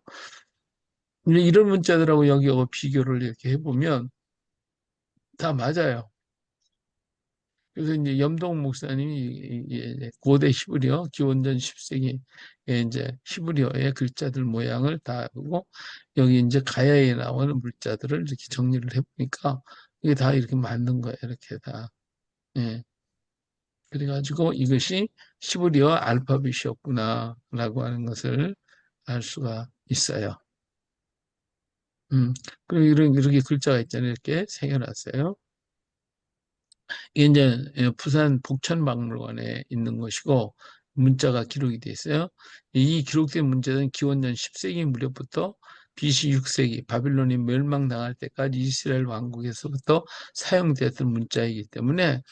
이런 문자들하고 여기하고 비교를 이렇게 해보면 다 맞아요. 그래서 이제 염동 목사님이 이제 고대 히브리어 기원전 10세기 이제 히브리어의 글자들 모양을 다 하고 여기 이제 가야에 나오는 물자들을 이렇게 정리를 해보니까 이게 다 이렇게 맞는 거예요. 이렇게 다. 예. 그래가지고 이것이 히브리어 알파벳이었구나라고 하는 것을 알 수가 있어요. 그리고 이렇게 글자가 있잖아요. 이렇게 새겨놨어요. 이게 이제 부산 북천박물관에 있는 것이고 문자가 기록이 돼 있어요. 이 기록된 문자는 기원전 10세기 무렵부터 BC 6세기 바빌론이 멸망당할 때까지 이스라엘 왕국에서부터 사용되었던 문자이기 때문에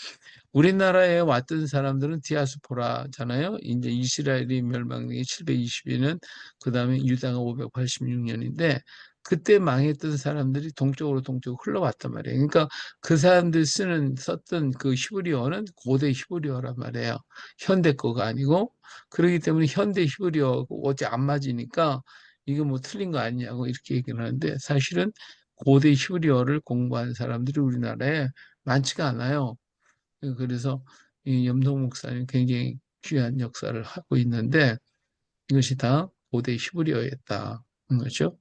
우리나라에 왔던 사람들은 디아스포라잖아요. 이제 이스라엘이 멸망이 722년, 그 다음에 유다가 586년인데, 그때 망했던 사람들이 동쪽으로 흘러왔단 말이에요. 그러니까 그 사람들 썼던 그 히브리어는 고대 히브리어란 말이에요. 현대 거가 아니고. 그렇기 때문에 현대 히브리어 어째 안 맞으니까 이거 뭐 틀린 거 아니냐고 이렇게 얘기를 하는데, 사실은 고대 히브리어를 공부한 사람들이 우리나라에 많지가 않아요. 그래서 이 염동 목사님 굉장히 귀한 역사를 하고 있는데 이것이 다 고대 히브리어였다는 거죠.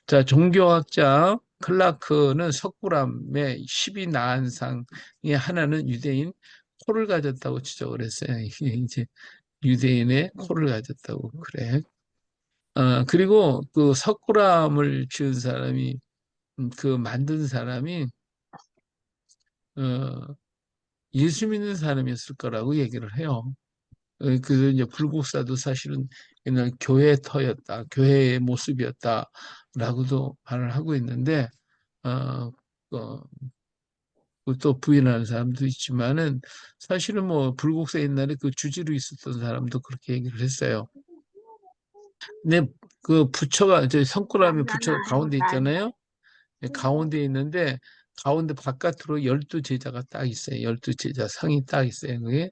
자, 종교학자 클라크는 석굴암의 12나한상의 하나는 유대인 코를 가졌다고 지적을 했어요. 이게 이제 유대인의 코를 가졌다고 그래. 그리고 그 석굴암을 지은 사람이 그 만든 사람이 어, 예수 믿는 사람이었을 거라고 얘기를 해요. 그 이제 불국사도 사실은 옛날 교회 터였다, 교회의 모습이었다라고도 말을 하고 있는데, 어, 어, 또 부인하는 사람도 있지만은 사실은 뭐 불국사 옛날에 그 주지로 있었던 사람도 그렇게 얘기를 했어요. 근데 그 부처가 이제 성꾸라미 부처가 가운데 있잖아요. 가운데 있는데 가운데 바깥으로 12제자가 딱 있어요. 12제자 상이 딱 있어요. 그게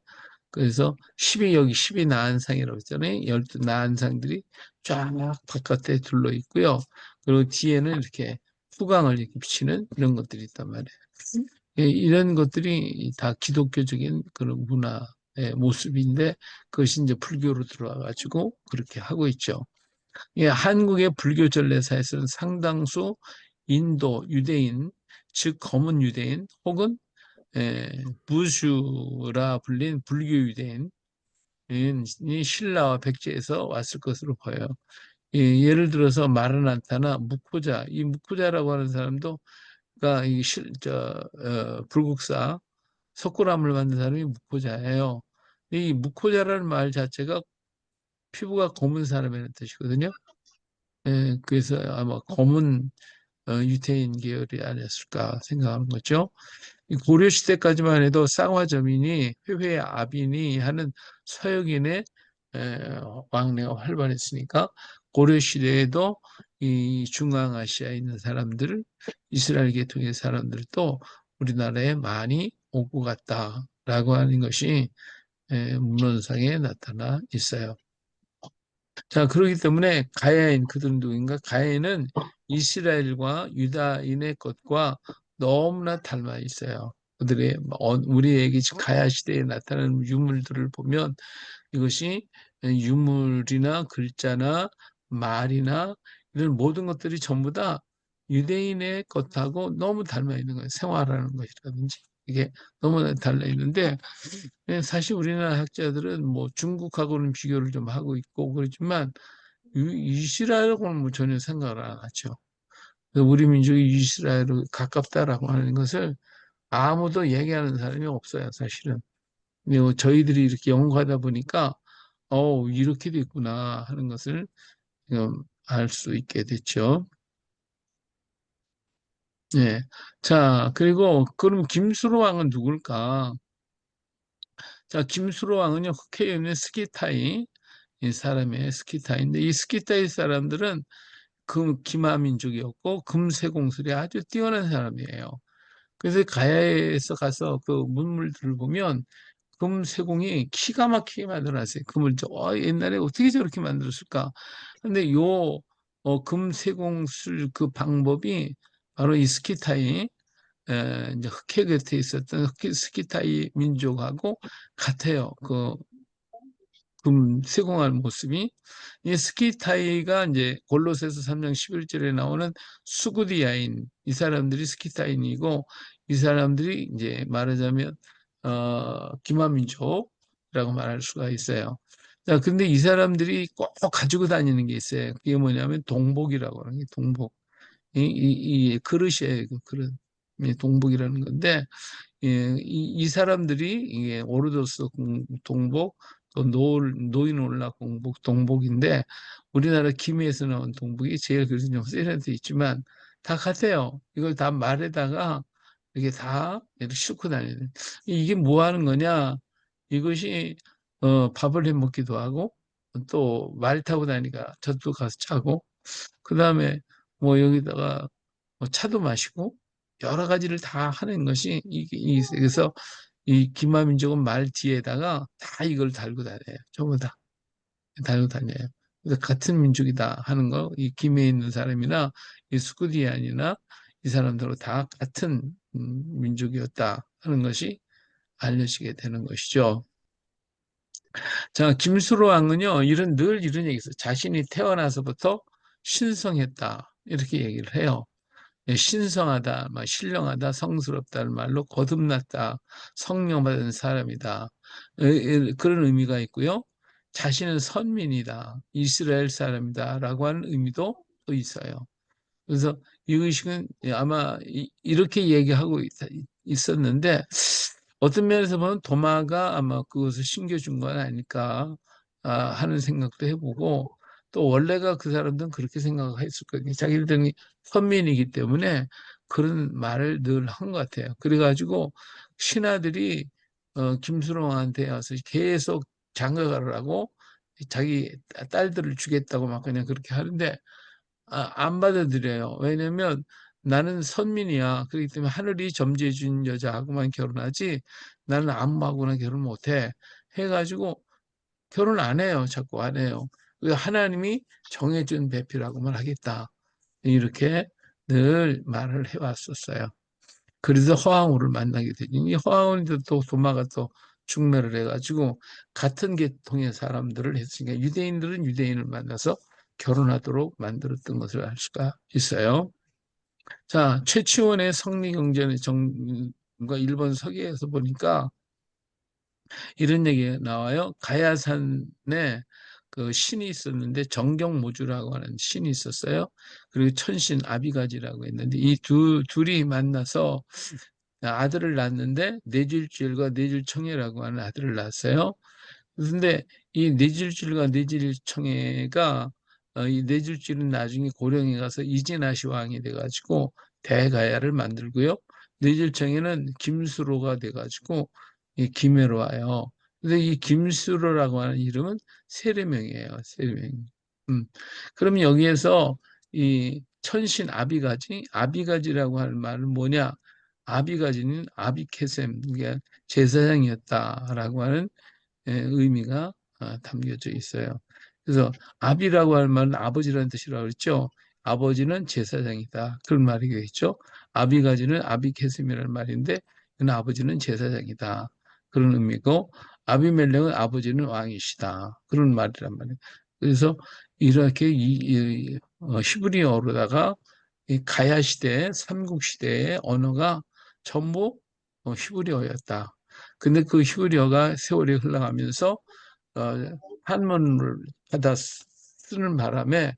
그래서 10이 여기 10이 나한상이라고 했잖아요. 12 나한상들이 쫙 바깥에 둘러 있고요. 그리고 뒤에는 이렇게 후광을 이렇게 비치는 이런 것들이 있단 말이에요. 예, 이런 것들이 다 기독교적인 그런 문화의 모습인데 그것이 이제 불교로 들어와가지고 그렇게 하고 있죠. 예, 한국의 불교 전례사에서는 상당수 인도 유대인, 즉 검은 유대인 혹은 무슈라 불린 불교 유대인이 신라와 백제에서 왔을 것으로 보여요. 예를 들어서 마라난타나 무코자, 이 무코자라고 하는 사람도 그러니까 불국사 석굴암을 만든 사람이 무코자예요. 이 무코자라는 말 자체가 피부가 검은 사람이라는 뜻이거든요. 그래서 아마 검은 유태인 계열이 아니었을까 생각하는 거죠. 고려 시대까지만 해도 쌍화점이니 회회 아비니 하는 서역인의 왕래가 활발했으니까 고려 시대에도 이 중앙아시아에 있는 사람들, 이스라엘 계통의 사람들도 우리나라에 많이 오고 갔다라고 하는 것이 문헌상에 나타나 있어요. 자, 그렇기 때문에 가야인, 그들은 누구인가? 가야인은 이스라엘과 유다인의 것과 너무나 닮아 있어요. 그들의 우리에게 가야 시대에 나타나는 유물들을 보면 이것이 유물이나 글자나 말이나 이런 모든 것들이 전부 다 유대인의 것하고 너무 닮아 있는 거예요. 생활하는 것이라든지. 이게 너무나 달라 있는데 사실 우리나라 학자들은 뭐 중국하고는 비교를 좀 하고 있고 그렇지만 이스라엘하고는 뭐 전혀 생각을 안 하죠. 우리 민족이 이스라엘을 가깝다라고 하는 것을 아무도 얘기하는 사람이 없어요, 사실은. 근데 뭐 저희들이 이렇게 연구하다 보니까 이렇게도 있구나 하는 것을 알 수 있게 됐죠. 예. 자, 그리고 그럼 김수로 왕은 누굴까? 자, 김수로 왕은요, 국회의원의 스키타이 이 사람의 스키타이인데 이 스키타이 사람들은 기마민족이었고 금세공술이 아주 뛰어난 사람이에요. 그래서 가야에서 가서 그 문물들을 보면 금세공이 기가 막히게 만들어놨어요. 금을 옛날에 어떻게 저렇게 만들었을까? 근데 금세공술 그 방법이 바로 이 스키타이 이제 흑해 곁에 있었던 스키타이 민족하고 같아요. 세공할 모습이 이 스키타이가 이제 골로새서 3장 11절에 나오는 수구디아인 이 사람들이 스키타인이고 이 사람들이 이제 말하자면 기마민족이라고 말할 수가 있어요. 자, 근데 이 사람들이 꼭 가지고 다니는 게 있어요. 그게 뭐냐면 동복이라고 하는 게 동복. 이 그릇이에요. 그 그릇. 동복이라는 건데 이 사람들이 이게 오르도스 동복, 또 노인 올라 동복인데 우리나라 김해에서 나온 동복이 제일 그래서 좀 세련돼 있지만 다 같아요. 이걸 다 말에다가 이렇게 다 이렇게 싣고 다니는. 이게 뭐 하는 거냐? 이것이 밥을 해 먹기도 하고 또 말 타고 다니까 저도 가서 차고 그 다음에 뭐 여기다가 뭐 차도 마시고 여러 가지를 다 하는 것이 그래서 이 기마민족은 말 뒤에다가 다 이걸 달고 다녀요. 전부 다 달고 다녀요. 그래서 같은 민족이다 하는 거, 이 김해에 있는 사람이나 이 스쿠디안이나 이 사람들은 다 같은 민족이었다 하는 것이 알려지게 되는 것이죠. 자, 김수로 왕은요, 늘 이런 얘기 있어요. 자신이 태어나서부터 신성했다. 이렇게 얘기를 해요. 신성하다, 신령하다, 성스럽다는 말로 거듭났다, 성령 받은 사람이다. 그런 의미가 있고요. 자신은 선민이다, 이스라엘 사람이다 라고 하는 의미도 또 있어요. 그래서 이 의식은 아마 이렇게 얘기하고 있었는데 어떤 면에서 보면 도마가 아마 그것을 심겨준 건 아닐까 하는 생각도 해보고 또 원래가 그 사람들은 그렇게 생각했을 거예요. 자기들이 선민이기 때문에 그런 말을 늘 한 것 같아요. 그래가지고 신하들이 김수롱한테 와서 계속 장가가라고 자기 딸들을 주겠다고 막 그냥 그렇게 하는데 안 받아들여요. 왜냐면 나는 선민이야. 그렇기 때문에 하늘이 점지해 준 여자하고만 결혼하지 나는 아무하고나 결혼 못해. 해가지고 결혼 안 해요. 자꾸 안 해요. 하나님이 정해준 배필하고만 하겠다. 이렇게 늘 말을 해왔었어요. 그래서 허황우를 만나게 되니 이 허황우도 또 도마가 또 중매를 해가지고 같은 계통의 사람들을 했으니까 유대인들은 유대인을 만나서 결혼하도록 만들었던 것을 알 수가 있어요. 자, 최치원의 성리경전의 정과 일본 서기에서 보니까 이런 얘기가 나와요. 가야산에 그 신이 있었는데 정경모주라고 하는 신이 있었어요. 그리고 천신 아비가지라고 했는데 이 둘이 만나서 아들을 낳았는데 뇌질질과 뇌질청해라고 하는 아들을 낳았어요. 그런데 이 뇌질질과 뇌질청해가 이 뇌질질은 나중에 고령에 가서 이진아시 왕이 돼가지고 대가야를 만들고요. 뇌질청해는 김수로가 돼가지고 이 김해로 와요. 근데 이 김수로라고 하는 이름은 세례명이에요. 세례명. 음. 그럼 여기에서 이 천신 아비가지라고 하는 말은 뭐냐? 아비가지는 아비케셈, 그러니까 제사장이었다라고 하는 의미가 담겨져 있어요. 그래서 아비라고 하는 말은 아버지라는 뜻이라고 그랬죠. 아버지는 제사장이다. 그런 말이겠죠. 아비가지는 아비케셈이라는 말인데 이건 아버지는 제사장이다. 그런 의미고 아비멜렉은 아버지는 왕이시다. 그런 말이란 말이에요. 그래서 이렇게 히브리어로다가 이 가야 시대, 삼국 시대의 언어가 전부 히브리어였다. 근데 그 히브리어가 세월이 흘러가면서 한문을 받아 쓰는 바람에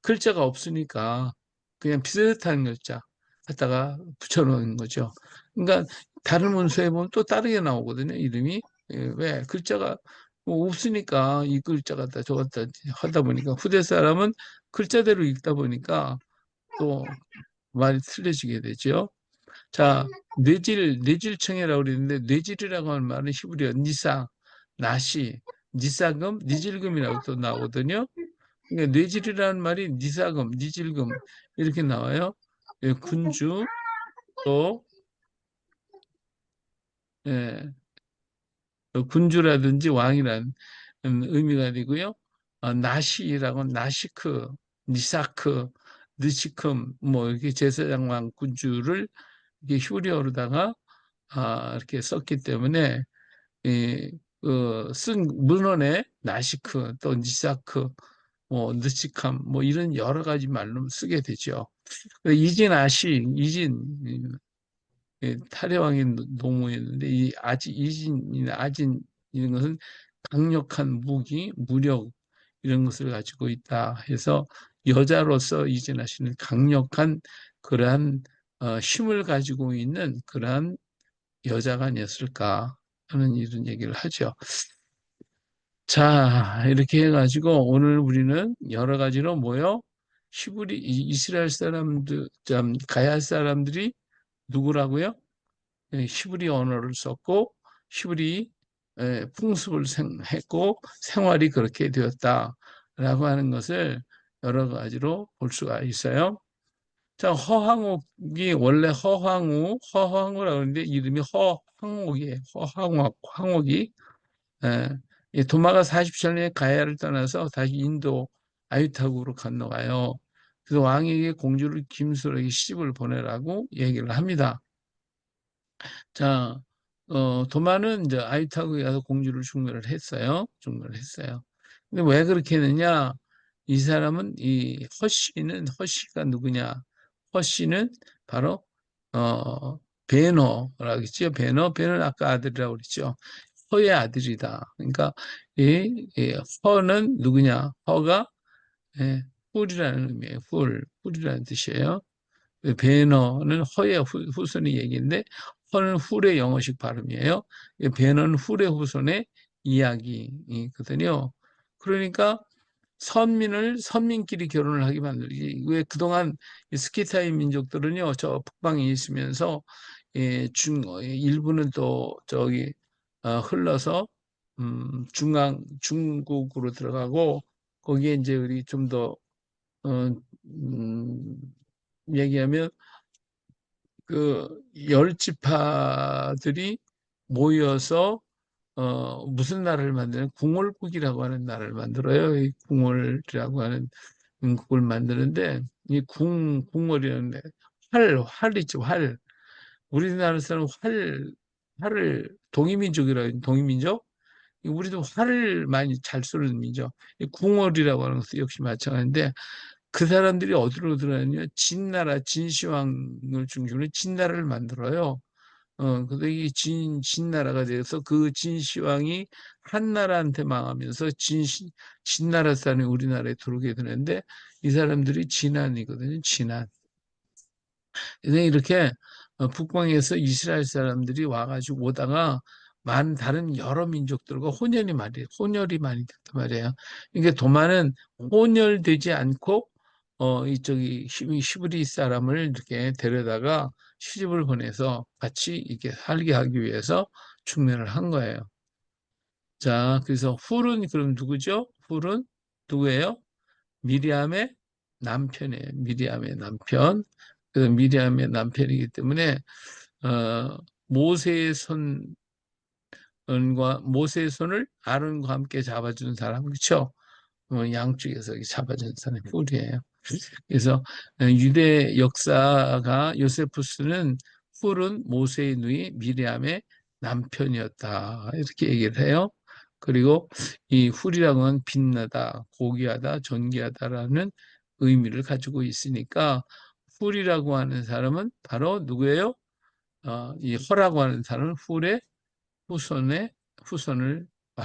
글자가 없으니까 그냥 비슷한 글자 갖다가 붙여놓은 거죠. 그러니까 다른 문서에 보면 또 다르게 나오거든요. 이름이. 왜? 글자가 뭐 없으니까 이 글자 갖다 저 갖다 하다 보니까 후대 사람은 글자대로 읽다 보니까 또 말이 틀려지게 되죠. 자, 뇌질청해라고 그랬는데 뇌질이라고 하는 말은 히브리어 니사, 나시, 니사금, 니질금이라고 또 나오거든요. 그러니까 뇌질이라는 말이 니사금, 니질금 이렇게 나와요. 군주 또 예, 군주라든지 왕이라는 의미가 되고요. 나시라고 나시크, 니사크, 느시큼 뭐 이렇게 제사장 왕 군주를 이게 히브리어로다가 이렇게 썼기 때문에 쓴 문헌에 나시크 또 니사크 뭐 느시캄 뭐 이런 여러 가지 말로 쓰게 되죠. 이진 아시 이진 탈해왕의 노무였는데 이 이진이나 아진 이런 것은 강력한 무기, 무력 이런 것을 가지고 있다 해서 여자로서 이진아 씨는 강력한 그러한 힘을 가지고 있는 그러한 여자가 아니었을까 하는 이런 얘기를 하죠. 자, 이렇게 해가지고 오늘 우리는 여러 가지로 뭐요? 이스라엘 사람들, 가야 사람들이 누구라고요? 히브리 언어를 썼고 히브리 풍습을 했고 생활이 그렇게 되었다라고 하는 것을 여러 가지로 볼 수가 있어요. 자, 허황옥이 원래 허황우라고 하는데 이름이 허황옥이에요. 황옥이. 도마가 47년에 가야를 떠나서 다시 인도 아유타국으로 건너가요. 그래서 왕에게 공주를 김수로에게 시집을 보내라고 얘기를 합니다. 자, 도마는 이제 아유타국에 가서 공주를 중매를 했어요. 중매를 했어요. 근데 왜 그렇게 했느냐? 이 사람은 허씨가 누구냐? 허씨는 바로 베너라고 했죠. 베너는 아까 아들이라고 그랬죠. 허의 아들이다. 그러니까 이 허는 누구냐? 허가 훌이라는 의미예요. 훌이라는 뜻이에요. 배너는 허의 후손의 얘기인데 허는 훌의 영어식 발음이에요. 배너는 훌의 후손의 이야기거든요. 그러니까 선민끼리 결혼을 하게 만들기. 왜 그동안 스키타이 민족들은요, 저 북방에 있으면서 일부는 또 저기 흘러서 중국으로 들어가고 거기에 이제 우리 좀더 얘기하면 그 열지파들이 모여서 무슨 나라를 만드는 궁궐국이라고 하는 나라를 만들어요. 이 궁궐이라고 하는 국을 만드는데 이 궁궐이라는 활 있죠, 활. 우리나라 사람 활을 동이민족? 우리도 활을 많이 잘 쏘는 민족. 이 궁궐이라고 하는 것도 역시 마찬가지인데 그 사람들이 어디로 들어가냐면 진나라, 진시황을 중심으로 진나라를 만들어요. 근데 이 진나라가 돼서 그 진시황이 한나라한테 망하면서 진나라 사람이 우리나라에 들어오게 되는데 이 사람들이 진한이거든요. 진한. 그래서 이렇게 북방에서 이스라엘 사람들이 와가지고 오다가 다른 여러 민족들과 혼혈이 많이 됐단 말이에요. 그러니까 도마는 혼혈되지 않고 이쪽이 히브리 사람을 이렇게 데려다가 시집을 보내서 같이 이렇게 살게 하기 위해서 중매를 한 거예요. 자, 그래서 훌은 그럼 누구죠? 훌은 누구예요? 미리암의 남편이에요. 미리암의 남편. 그 미리암의 남편이기 때문에 모세의 손을 아론과 함께 잡아준 사람, 그렇죠? 양쪽에서 잡아준 사람이 훌이에요. 그래서 유대 역사가 요세푸스는 훌은 모세의 누이 미리암의 남편이었다 이렇게 얘기를 해요. 그리고 이 훌이라고 하는 빛나다, 고귀하다, 존귀하다라는 의미를 가지고 있으니까 훌이라고 하는 사람은 바로 누구예요? 이 허라고 하는 사람은 후손을